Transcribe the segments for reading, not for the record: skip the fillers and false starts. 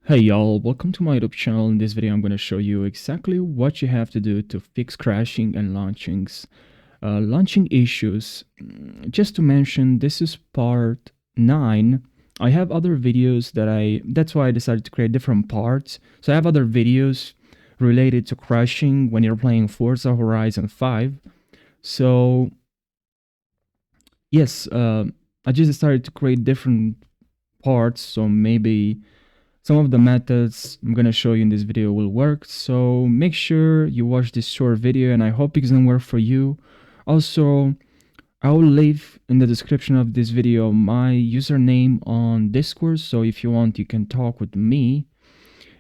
Hey y'all, welcome to my YouTube channel. In this video I'm going to show you exactly what you have to do to fix crashing and launching issues. Just to mention, this is part 9. I have other videos that's why I decided to create different parts. So I have other videos related to crashing when you're playing Forza Horizon 5. So yes, I just decided to create different parts, so maybe some of the methods I'm gonna show you in this video will work. So make sure you watch this short video, and I hope it's gonna work for you. Also, I will leave in the description of this video my username on Discord, so if you want you can talk with me.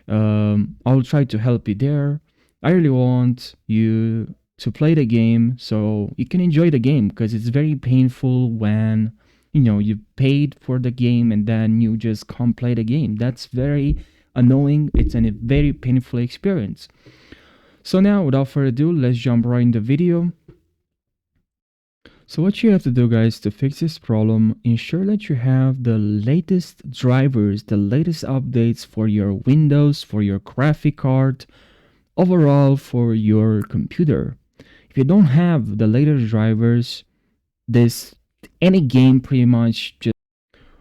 I will try to help you there. I really want you to play the game so you can enjoy the game, because it's very painful when you paid for the game and then you just can't play the game. That's very annoying. It's a very painful experience. So now, without further ado, let's jump right in the video. So what you have to do, guys, to fix this problem, ensure that you have the latest drivers, the latest updates for your Windows, for your graphic card, overall for your computer. If you don't have the latest drivers, this any game pretty much just.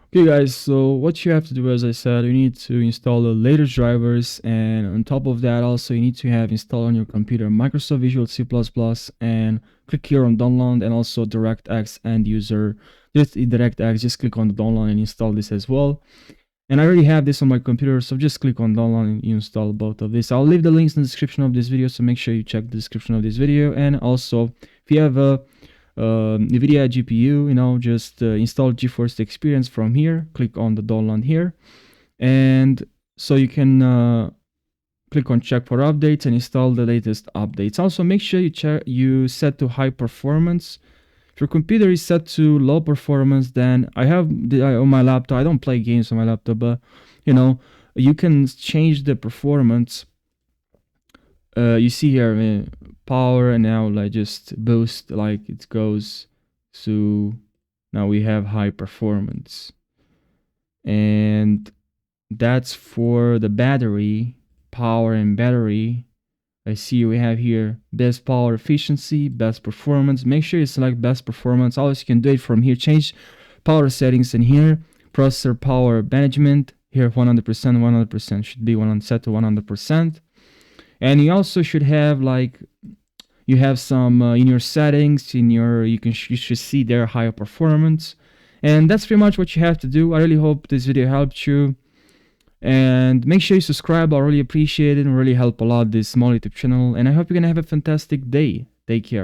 Okay guys, so what you have to do, as I said, you need to install the latest drivers, and on top of that also you need to have installed on your computer Microsoft Visual C++, and click here on download, and also DirectX end user. Just DirectX, just click on the download and install this as well. And I already have this on my computer, so just click on download and you install both of this. I'll leave the links in the description of this video, so make sure you check the description of this video. And also, if you have a NVIDIA GPU, just install GeForce Experience from here. Click on the download here, and so you can click on check for updates and install the latest updates. Also, make sure you set to high performance. If your computer is set to low performance, then I have on my laptop. I don't play games on my laptop, but you can change the performance. You see here power, and now like just boost, like it goes. So now we have high performance, and that's for the battery power and battery. I see we have here best power efficiency, best performance. Make sure you select best performance. Also, you can do it from here. Change power settings in here. Processor power management here, 100%. 100% should be set to 100%. And you also should have you have some in your settings, you should see there higher performance. And that's pretty much what you have to do. I really hope this video helped you. And make sure you subscribe. I really appreciate it and really help a lot this small YouTube channel. And I hope you're gonna have a fantastic day. Take care.